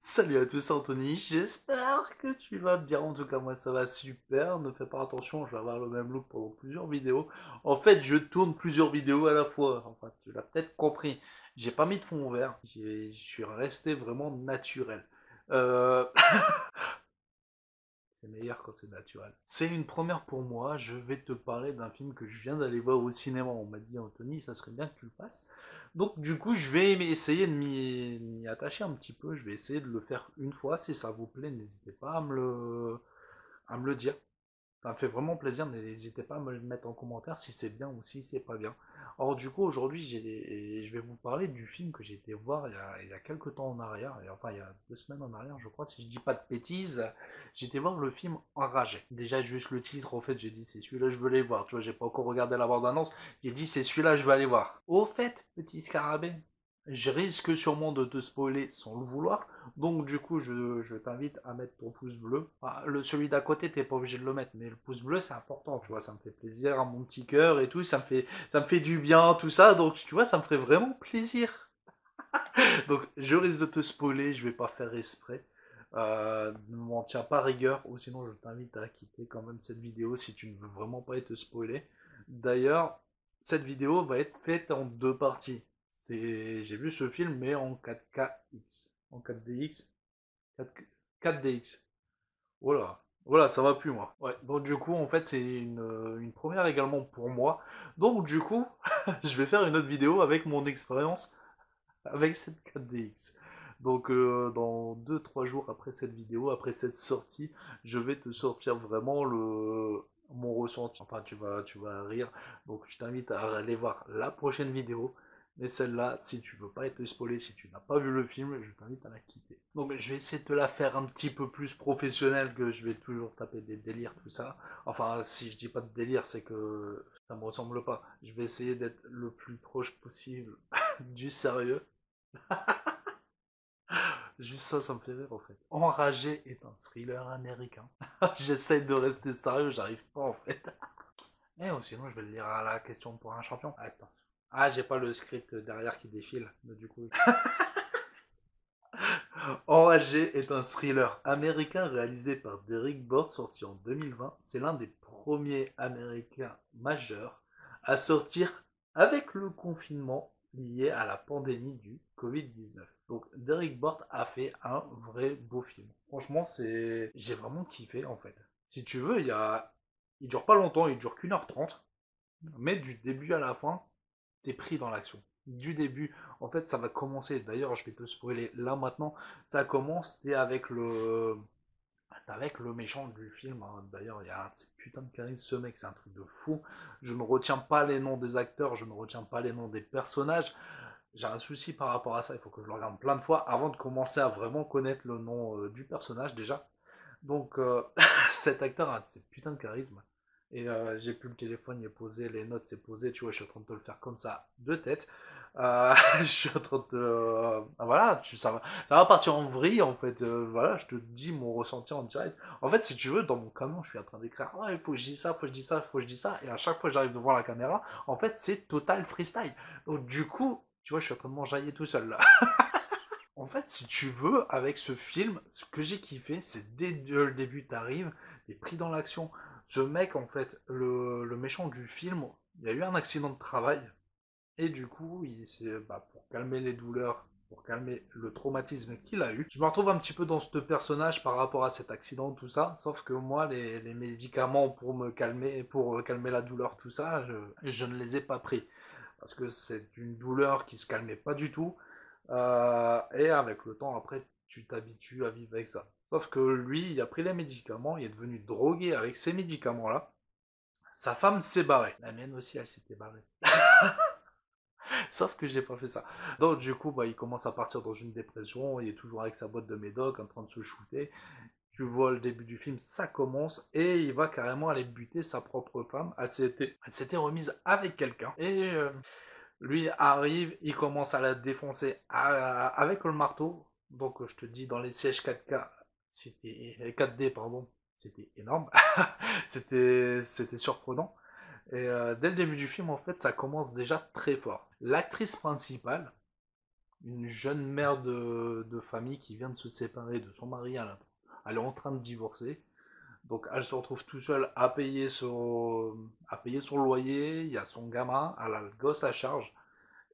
Salut à tous, c'est Anthony, j'espère que tu vas bien, en tout cas moi ça va super, ne fais pas attention, je vais avoir le même look pendant plusieurs vidéos. En fait je tourne plusieurs vidéos à la fois, enfin tu l'as peut-être compris, j'ai pas mis de fond vert, je suis resté vraiment naturel. Euh... C'est meilleur quand c'est naturel. C'est une première pour moi, je vais te parler d'un film que je viens d'aller voir au cinéma. On m'a dit Anthony, ça serait bien que tu le fasses. Donc du coup, je vais essayer de m'y attacher un petit peu. Je vais essayer de le faire une fois. Si ça vous plaît, n'hésitez pas à me le dire. Ça me fait vraiment plaisir, n'hésitez pas à me le mettre en commentaire si c'est bien ou si c'est pas bien. Alors du coup aujourd'hui je vais vous parler du film que j'ai été voir il y a quelques temps en arrière, et enfin il y a 2 semaines en arrière je crois, si je dis pas de bêtises, j'ai été voir le film Enragé. Déjà juste le titre, en fait j'ai dit c'est celui-là je veux aller voir, tu vois, j'ai pas encore regardé la bande-annonce, j'ai dit c'est celui-là je veux aller voir. Au fait, petit scarabée, je risque sûrement de te spoiler sans le vouloir, donc du coup, je t'invite à mettre ton pouce bleu. Ah, celui d'à côté, t'es pas obligé de le mettre, mais le pouce bleu, c'est important, tu vois, ça me fait plaisir, à mon petit cœur et tout, ça me fait du bien, tout ça, donc tu vois, ça me ferait vraiment plaisir. Donc je risque de te spoiler, je vais pas faire exprès. Ne m'en tiens pas rigueur, ou sinon je t'invite à quitter quand même cette vidéo si tu ne veux vraiment pas être spoilé. D'ailleurs, cette vidéo va être faite en deux parties. J'ai vu ce film, mais en 4KX. En 4DX, 4, 4DX. Voilà. Voilà, ça va plus moi. Ouais, donc du coup, en fait, c'est une première également pour moi. Donc du coup, je vais faire une autre vidéo avec mon expérience avec cette 4DX. Donc dans 2 3 jours après cette vidéo, après cette sortie, je vais te sortir vraiment mon ressenti. Enfin, tu vas rire. Donc je t'invite à aller voir la prochaine vidéo. Mais celle-là, si tu veux pas être spoilé, si tu n'as pas vu le film, je t'invite à la quitter. Donc je vais essayer de te la faire un petit peu plus professionnelle, que je vais toujours taper des délires, tout ça. Enfin, si je dis pas de délire, c'est que ça me ressemble pas. Je vais essayer d'être le plus proche possible du sérieux. Juste ça me fait rire en fait. Enragé est un thriller américain. J'essaye de rester sérieux, j'arrive pas en fait. Sinon je vais le lire à la question pour un champion. Attends. Ah, j'ai pas le script derrière qui défile, mais du coup. Enragé est un thriller américain réalisé par Derek Bort, sorti en 2020. C'est l'un des premiers américains majeurs à sortir avec le confinement lié à la pandémie du Covid-19. Donc Derek Bort a fait un vrai beau film. Franchement, j'ai vraiment kiffé en fait. Si tu veux, il dure pas longtemps, il dure qu'1h30, mais du début à la fin, t'es pris dans l'action. Du début, en fait, ça va commencer. D'ailleurs, je vais te spoiler là maintenant. Ça commence, t'es avec le méchant du film, hein. D'ailleurs, il y a un de ces putains de charisme, ce mec, c'est un truc de fou. Je ne retiens pas les noms des acteurs, je ne retiens pas les noms des personnages. J'ai un souci par rapport à ça. Il faut que je le regarde plein de fois avant de commencer à vraiment connaître le nom du personnage déjà. Donc, cet acteur a ces putains de charisme. Et j'ai plus le téléphone, il est posé, les notes c'est posé, tu vois, je suis en train de te le faire comme ça, de tête. Je suis en train de te... voilà, ça va partir en vrille, en fait. Voilà, je te dis mon ressenti en direct. En fait, si tu veux, dans mon camion, je suis en train d'écrire, ouais, il faut que je dise ça, il faut que je dise ça, il faut que je dise ça. Et à chaque fois que j'arrive devant la caméra, en fait, c'est total freestyle. Donc, du coup, tu vois, je suis en train de m'enjailler tout seul, là. En fait, si tu veux, avec ce film, ce que j'ai kiffé, c'est dès le début, t'arrives, t'es pris dans l'action. Ce mec, en fait, le méchant du film, il y a eu un accident de travail, et du coup, pour calmer les douleurs, pour calmer le traumatisme qu'il a eu, je me retrouve un petit peu dans ce personnage par rapport à cet accident, tout ça, sauf que moi, les médicaments pour calmer la douleur, tout ça, je ne les ai pas pris. Parce que c'est une douleur qui se calmait pas du tout. Et avec le temps, après, tu t'habitues à vivre avec ça. Sauf que lui, il a pris les médicaments, il est devenu drogué avec ces médicaments-là. Sa femme s'est barrée. La mienne aussi, elle s'était barrée. Sauf que j'ai pas fait ça. Donc du coup, il commence à partir dans une dépression, il est toujours avec sa boîte de médoc en train de se shooter. Tu vois le début du film, ça commence, et il va carrément aller buter sa propre femme. Elle s'était remise avec quelqu'un. Et lui arrive, il commence à la défoncer avec le marteau. Donc je te dis, dans les sièges 4K, 4D, pardon, c'était énorme. C'était surprenant. Et dès le début du film, en fait, ça commence déjà très fort. L'actrice principale, une jeune mère de famille qui vient de se séparer de son mari, elle est en train de divorcer. Donc elle se retrouve tout seule à payer son loyer, il y a son gamin, elle a le gosse à charge.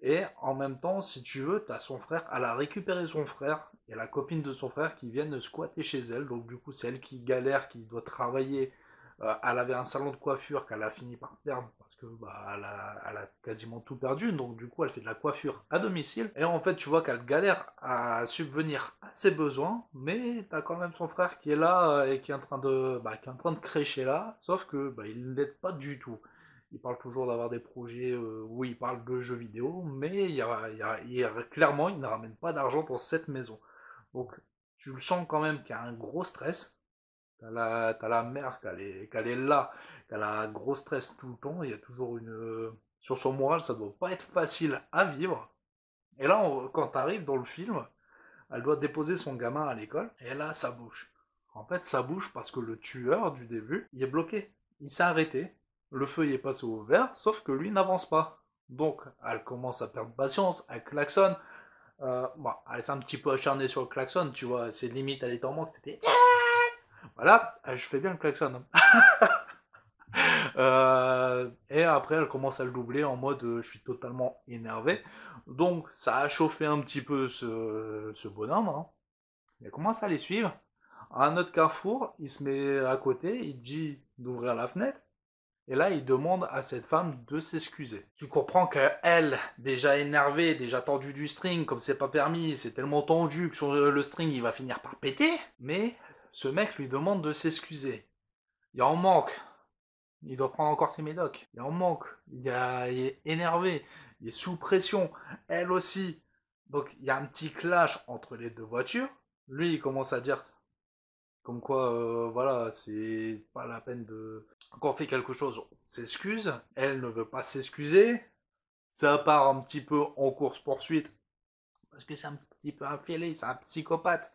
Et en même temps, si tu veux, t'as son frère, elle a récupéré son frère et la copine de son frère qui viennent squatter chez elle. Donc du coup, c'est elle qui galère, qui doit travailler. Elle avait un salon de coiffure qu'elle a fini par perdre parce que bah, elle a quasiment tout perdu. Donc du coup, elle fait de la coiffure à domicile. Et en fait, tu vois qu'elle galère à subvenir à ses besoins, mais t'as quand même son frère qui est là et qui est en train qui est en train de crécher là. Sauf que bah, il ne l'aide pas du tout. Il parle toujours d'avoir des projets où il parle de jeux vidéo, mais clairement, il ne ramène pas d'argent dans cette maison. Donc, tu le sens quand même qu'il y a un gros stress. T'as la mère qu'elle est là, qu'elle a un gros stress tout le temps. Il y a toujours sur son moral, ça doit pas être facile à vivre. Et là, quand t'arrives dans le film, elle doit déposer son gamin à l'école, et là, ça bouge. En fait, ça bouge parce que le tueur du début, il est bloqué. Il s'est arrêté. Le feu y est passé au vert, sauf que lui n'avance pas. Donc, elle commence à perdre patience, elle klaxonne. Bon, elle s'est un petit peu acharnée sur le klaxon, tu vois, c'est limite, elle est en manque, c'était... Voilà, je fais bien le klaxon. Et après, elle commence à le doubler en mode je suis totalement énervé. Donc, ça a chauffé un petit peu ce bonhomme. Hein. Il commence à les suivre. À un autre carrefour, il se met à côté, il dit d'ouvrir la fenêtre. Et là, il demande à cette femme de s'excuser. Tu comprends qu'elle, déjà énervée, déjà tendue du string, comme c'est pas permis, c'est tellement tendu que sur le string, il va finir par péter. Mais ce mec lui demande de s'excuser. Il en manque. Il doit prendre encore ses médocs. Il en manque. Il est énervé. Il est sous pression. Elle aussi. Donc il y a un petit clash entre les deux voitures. Lui, il commence à dire comme quoi, voilà, c'est pas la peine de... Quand on fait quelque chose, on s'excuse. Elle ne veut pas s'excuser. Ça part un petit peu en course-poursuite. Parce que c'est un petit peu infilé, c'est un psychopathe.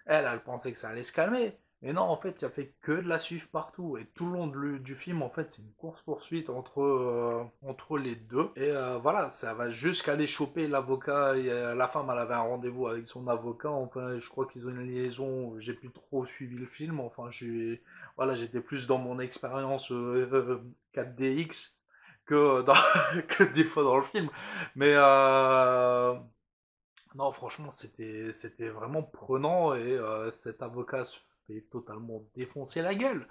Elle pensait que ça allait se calmer. Mais non, en fait, ça fait que de la suivre partout. Et tout le long du film, en fait, c'est une course-poursuite entre les deux. Et voilà, ça va jusqu'à aller choper l'avocat. La femme, elle avait un rendez-vous avec son avocat. Enfin, je crois qu'ils ont une liaison. J'ai plus trop suivi le film. Enfin, voilà, j'étais plus dans mon expérience 4DX que des fois dans le film. Mais non, franchement, c'était vraiment prenant et cet avocat se fait totalement défoncer la gueule.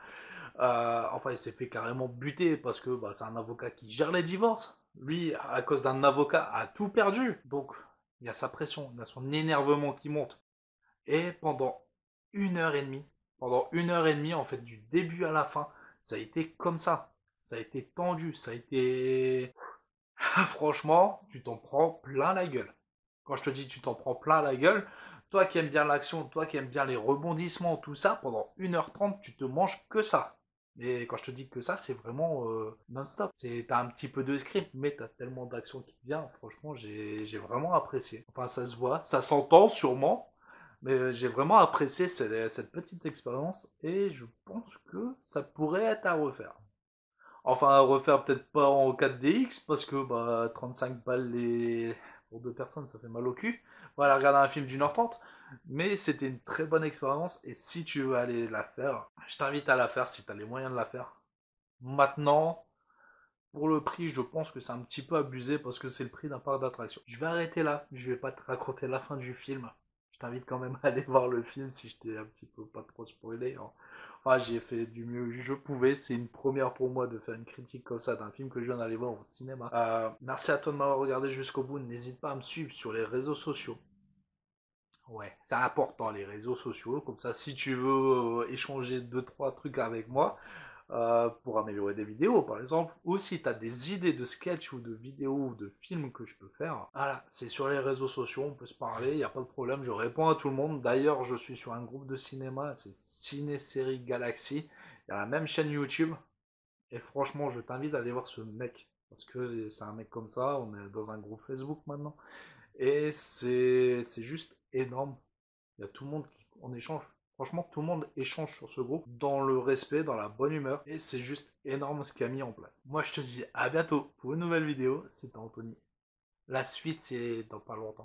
Enfin, il s'est fait carrément buter parce que bah, c'est un avocat qui gère les divorces. Lui, à cause d'un avocat, a tout perdu. Donc, il y a sa pression, il y a son énervement qui monte. Et pendant une heure et demie, en fait, du début à la fin, ça a été comme ça. Ça a été tendu, ça a été... Franchement, tu t'en prends plein la gueule. Quand je te dis tu t'en prends plein la gueule, toi qui aimes bien l'action, toi qui aimes bien les rebondissements, tout ça, pendant 1h30, tu te manges que ça. Et quand je te dis que ça, c'est vraiment non-stop. T'as un petit peu de script, mais t'as tellement d'action qui vient. Franchement, j'ai vraiment apprécié. Enfin, ça se voit, ça s'entend sûrement, mais j'ai vraiment apprécié cette petite expérience et je pense que ça pourrait être à refaire. Enfin, à refaire peut-être pas en 4DX parce que bah 35 balles pour deux personnes, ça fait mal au cul. Voilà, regarder un film d'1h30. Mais c'était une très bonne expérience et si tu veux aller la faire, je t'invite à la faire si tu as les moyens de la faire. Maintenant, pour le prix, je pense que c'est un petit peu abusé parce que c'est le prix d'un parc d'attraction. Je vais arrêter là, je vais pas te raconter la fin du film. Je t'invite quand même à aller voir le film si je t'ai un petit peu pas trop spoilé. Hein. Enfin, j'ai fait du mieux que je pouvais. C'est une première pour moi de faire une critique comme ça d'un film que je viens d'aller voir au cinéma. Merci à toi de m'avoir regardé jusqu'au bout. N'hésite pas à me suivre sur les réseaux sociaux. Ouais, c'est important les réseaux sociaux. Comme ça, si tu veux échanger deux trois trucs avec moi, pour améliorer des vidéos par exemple, ou si tu as des idées de sketch ou de vidéos ou de films que je peux faire, voilà, c'est sur les réseaux sociaux, on peut se parler, il n'y a pas de problème, je réponds à tout le monde. D'ailleurs, je suis sur un groupe de cinéma, c'est Ciné Série Galaxy, il y a la même chaîne YouTube, et franchement, je t'invite à aller voir ce mec, parce que c'est un mec comme ça, on est dans un groupe Facebook maintenant, et c'est juste énorme. Il y a tout le monde qui on échange. Franchement, tout le monde échange sur ce groupe dans le respect, dans la bonne humeur. Et c'est juste énorme ce qu'il a mis en place. Moi, je te dis à bientôt pour une nouvelle vidéo. C'était Anthony. La suite, c'est dans pas longtemps.